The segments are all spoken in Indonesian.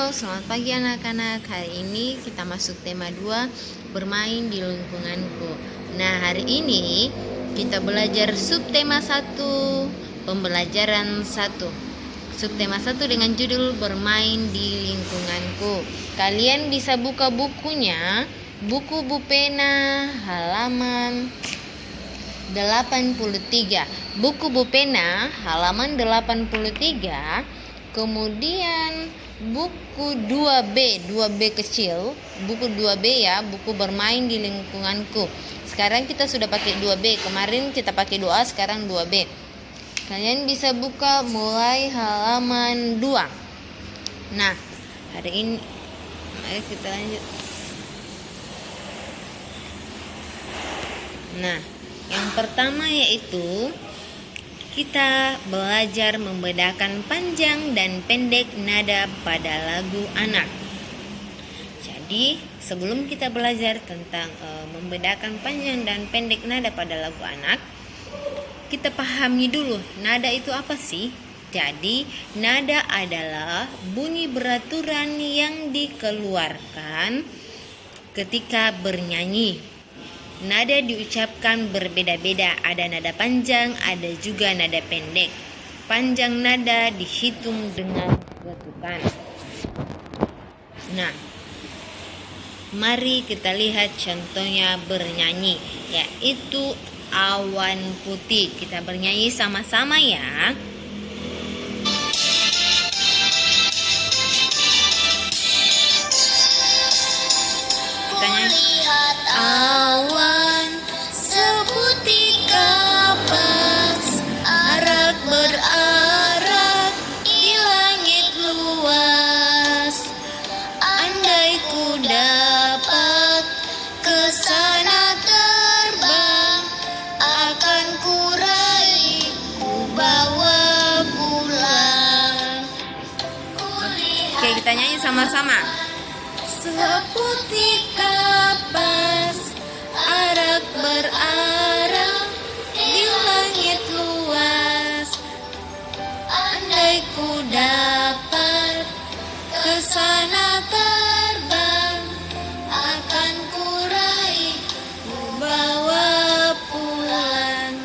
Halo, selamat pagi anak-anak. Hari ini kita masuk tema 2, bermain di lingkunganku. Nah, hari ini kita belajar subtema 1, pembelajaran 1. Subtema 1 dengan judul bermain di lingkunganku. Kalian bisa buka bukunya, buku Bu Pena halaman 83. Buku Bu Pena halaman 83. Kemudian buku 2B kecil, buku 2B ya, buku bermain di lingkunganku. Sekarang kita sudah pakai 2B, kemarin kita pakai 2A, sekarang 2B. Kalian bisa buka mulai halaman 2. Nah, hari ini ayo kita lanjut. Nah, yang pertama yaitu kita belajar membedakan panjang dan pendek nada pada lagu anak. Jadi, sebelum kita belajar tentang membedakan panjang dan pendek nada pada lagu anak, kita pahami dulu nada itu apa sih? Jadi, nada adalah bunyi beraturan yang dikeluarkan ketika bernyanyi. Nada diucapkan berbeda-beda, ada nada panjang, ada juga nada pendek. Panjang nada dihitung dengan ketukan. Nah, mari kita lihat contohnya bernyanyi, yaitu Awan Putih. Kita bernyanyi sama-sama ya. Kita nyanyi. Awan seputih kapas, arak berarak di langit luas. Andai ku dapat ke sana terbang, akan ku raih, ku bawa pulang. Oke, kita nyanyi sama-sama. Seputih kapas, arak berarak di langit luas. Andai ku dapat ke sana terbang, akan ku raih, ku bawa pulang.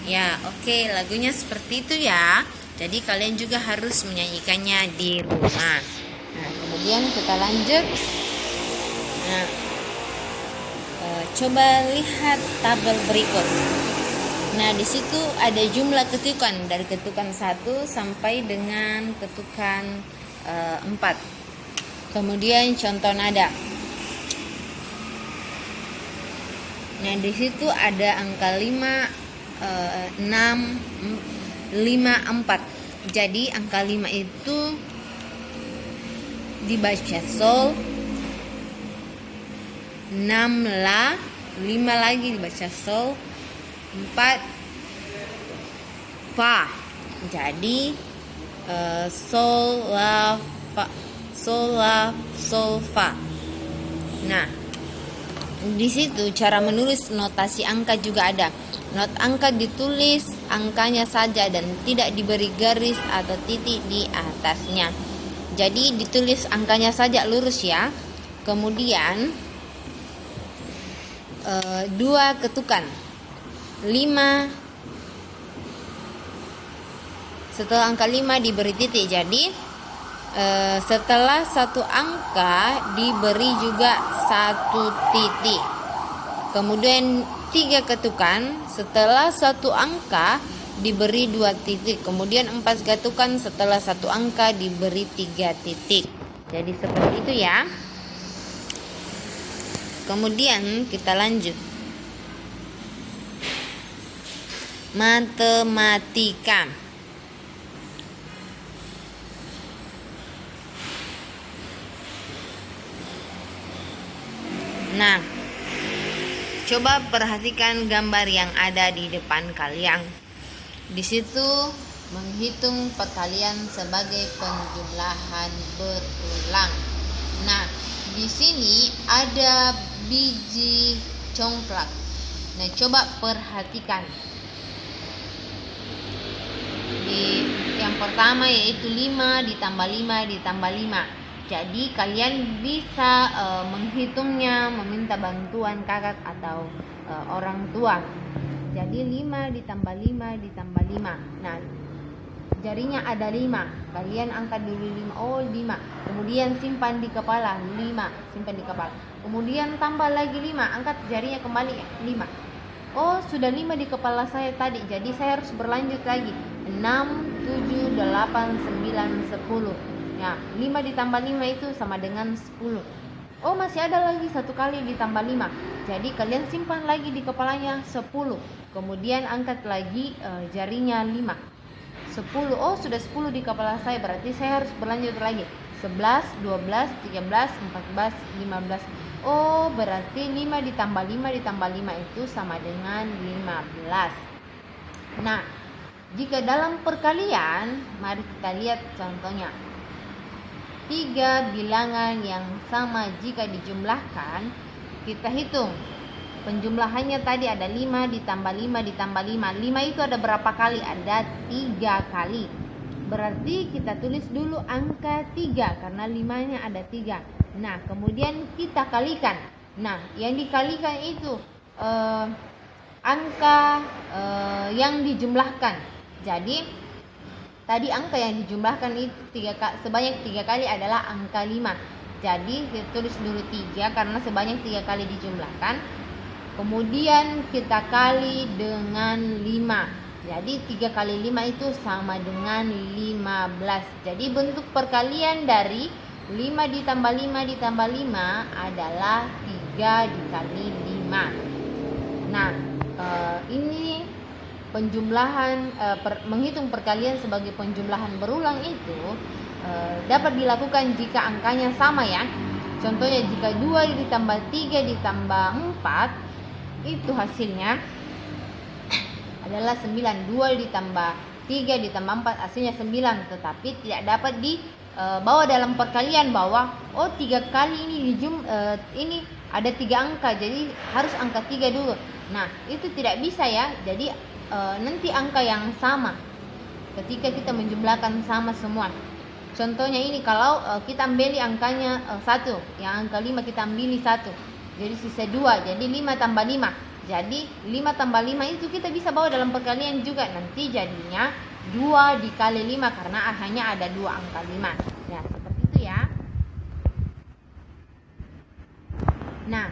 Ya, oke, lagunya seperti itu ya. Jadi kalian juga harus menyanyikannya di rumah. Nah, kemudian kita lanjut. Nah, coba lihat tabel berikut. Nah, di situ ada jumlah ketukan dari ketukan 1 sampai dengan ketukan 4. Kemudian contoh nada. Nah, di situ ada angka 5, 6, 5, 4. Jadi angka 5 itu dibaca sol, 6 la, 5 lagi dibaca sol, 4 fa. Jadi sol la fa, sol la sol fa. Nah, di situ cara menulis notasi angka juga ada. Not angka ditulis angkanya saja dan tidak diberi garis atau titik di atasnya. Jadi ditulis angkanya saja lurus ya. Kemudian 2 ketukan 5. Setelah angka 5 diberi titik. Jadi setelah satu angka diberi juga 1 titik. Kemudian 3 ketukan setelah satu angka diberi 2 titik. Kemudian 4 ketukan setelah satu angka diberi 3 titik. Jadi seperti itu ya. Kemudian kita lanjut. Matematika. Nah, coba perhatikan gambar yang ada di depan kalian. Di situ menghitung perkalian sebagai penjumlahan berulang. Nah, di sini ada biji congklak. Nah, coba perhatikan. yang pertama yaitu 5 ditambah 5 ditambah 5. Jadi kalian bisa menghitungnya, meminta bantuan kakak atau orang tua. Jadi 5 ditambah 5 ditambah 5. Nah, jarinya ada 5. Kalian angkat dulu 5. Oh, 5. Kemudian simpan di kepala 5. Simpan di kepala. Kemudian tambah lagi 5. Angkat jarinya kembali 5. Oh, sudah 5 di kepala saya tadi. Jadi saya harus berlanjut lagi. 6, 7, 8, 9, 10. Ya, 5 ditambah 5 itu sama dengan 10. Oh, masih ada lagi satu kali ditambah 5. Jadi kalian simpan lagi di kepalanya 10. Kemudian angkat lagi jarinya 5. 10. Oh, sudah 10 di kepala saya. Berarti saya harus berlanjut lagi. 11, 12, 13, 14, 15. Oh, berarti 5 ditambah 5 ditambah 5 itu sama dengan 15. Nah, jika dalam perkalian, mari kita lihat contohnya. 3 bilangan yang sama jika dijumlahkan, kita hitung. Penjumlahannya tadi ada 5 ditambah 5 ditambah 5. 5 itu ada berapa kali? Ada 3 kali. Berarti kita tulis dulu angka 3 karena 5-nya ada 3. Nah, kemudian kita kalikan. Nah, yang dikalikan itu angka yang dijumlahkan. Jadi tadi angka yang dijumlahkan itu sebanyak 3 kali adalah angka 5. Jadi kita tulis dulu 3 karena sebanyak 3 kali dijumlahkan. Kemudian kita kali dengan 5. Jadi 3 kali 5 itu sama dengan 15. Jadi bentuk perkalian dari 5 ditambah 5 ditambah 5 adalah 3 dikali 5. Nah, ini penjumlahan menghitung perkalian sebagai penjumlahan berulang itu dapat dilakukan jika angkanya sama ya. Contohnya jika 2 ditambah 3 ditambah 4 itu hasilnya adalah 9. 2 ditambah 3 ditambah 4 hasilnya 9. Tetapi tidak dapat dibawa dalam perkalian bahwa 3 kali ini ada 3 angka, jadi harus angka 3 dulu. Nah, itu tidak bisa ya. Jadi nanti angka yang sama ketika kita menjumlahkan sama semua. Contohnya ini kalau kita ambil angkanya 1, yang angka 5 kita ambil 1, jadi sisa 2, jadi 5 tambah 5. Jadi 5 tambah 5 itu kita bisa bawa dalam perkalian juga. Nanti jadinya 2 dikali 5 karena hanya ada 2 angka 5. Ya, seperti itu ya. Nah,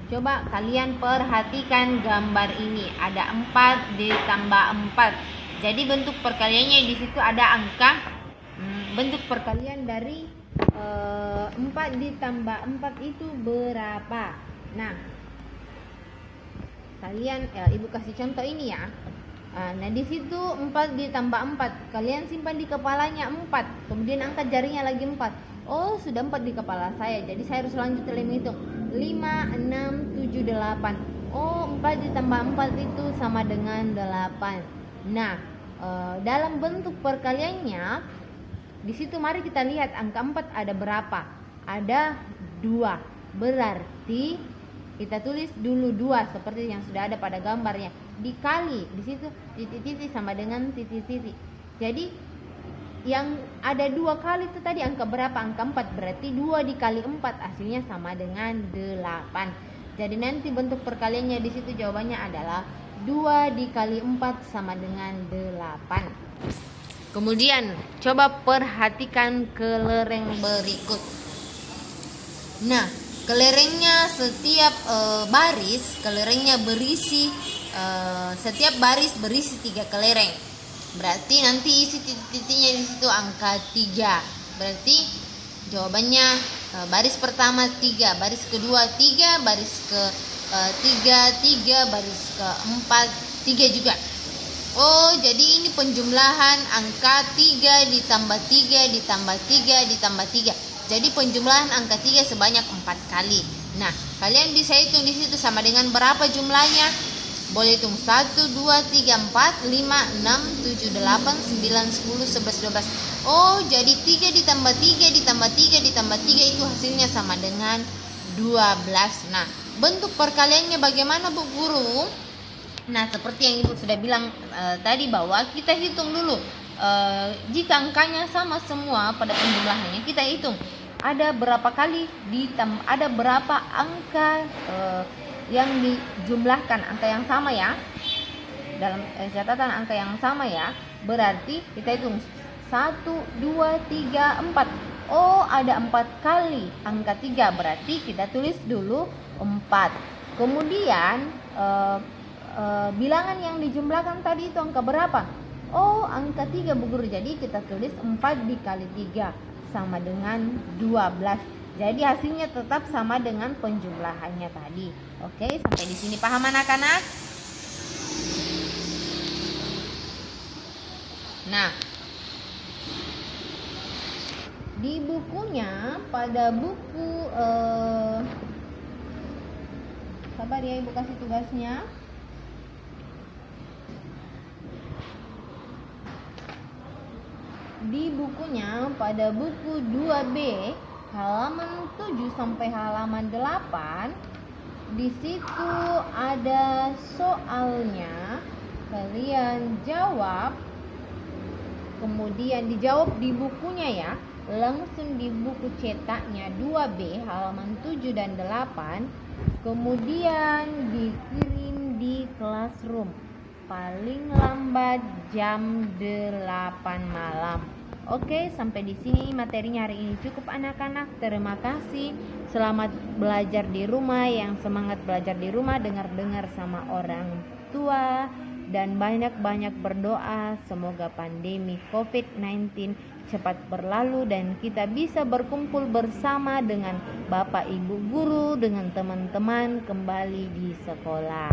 coba kalian perhatikan gambar ini. Ada 4 ditambah 4. Jadi bentuk perkaliannya di situ ada angka. Bentuk perkalian dari 4 ditambah 4 itu berapa? Nah, kalian ibu kasih contoh ini ya. Nah, di situ 4 ditambah 4. Kalian simpan di kepalanya 4. Kemudian angkat jarinya lagi 4. Oh, sudah 4 di kepala saya. Jadi saya harus lanjut lagi menghitung. 5, 6, 7, 8. Oh, 4 ditambah 4 itu sama dengan 8. Nah, dalam bentuk perkaliannya di situ mari kita lihat angka 4 ada berapa? Ada 2. Berarti kita tulis dulu 2 seperti yang sudah ada pada gambarnya. Dikali di situ titik-titik sama dengan titik-titik. Jadi yang ada 2 kali itu tadi angka berapa? Angka 4. Berarti 2 dikali 4 hasilnya sama dengan 8. Jadi nanti bentuk perkaliannya di situ jawabannya adalah 2 dikali 4 sama dengan 8. Kemudian coba perhatikan kelereng berikut. Nah, kelerengnya setiap baris, kelerengnya berisi setiap baris berisi 3 kelereng. Berarti nanti isi titik-titiknya di situ angka 3. Berarti jawabannya baris pertama 3, baris kedua 3, baris ke 3, baris keempat 3 juga. Oh, jadi ini penjumlahan angka 3 ditambah 3 ditambah 3 ditambah 3. Jadi penjumlahan angka 3 sebanyak 4 kali. Nah, kalian bisa hitung di situ sama dengan berapa jumlahnya? Boleh hitung 1, 2, 3, 4, 5, 6, 7, 8, 9, 10, 11, 12. Oh, jadi 3 ditambah 3 ditambah 3 ditambah 3 itu hasilnya sama dengan 12. Nah, bentuk perkaliannya bagaimana Bu Guru? Nah, seperti yang Ibu sudah bilang tadi bahwa kita hitung dulu jika angkanya sama semua pada penjumlahannya, kita hitung ada berapa kali ada berapa angka yang dijumlahkan, angka yang sama ya, dalam catatan angka yang sama ya. Berarti kita hitung 1, 2, 3, 4. Oh, ada 4 kali angka 3, berarti kita tulis dulu 4. Kemudian bilangan yang dijumlahkan tadi itu angka berapa? Oh, angka 3 Bu Guru. Jadi kita tulis 4 dikali 3 sama dengan 12. Jadi hasilnya tetap sama dengan penjumlahannya tadi. Oke, sampai di sini paham anak-anak? Nah, di bukunya, pada buku sabar ya, Ibu kasih tugasnya. Di bukunya pada buku 2B halaman 7 sampai halaman 8, di situ ada soalnya. Kalian jawab, kemudian dijawab di bukunya ya, langsung di buku cetaknya 2B halaman 7 dan 8, kemudian dikirim di classroom paling lambat jam 8 malam. Oke, sampai di sini materinya hari ini cukup anak-anak. Terima kasih. Selamat belajar di rumah. Yang semangat belajar di rumah, dengar-dengar sama orang tua, dan banyak-banyak berdoa semoga pandemi COVID-19 cepat berlalu dan kita bisa berkumpul bersama dengan Bapak Ibu guru, dengan teman-teman kembali di sekolah.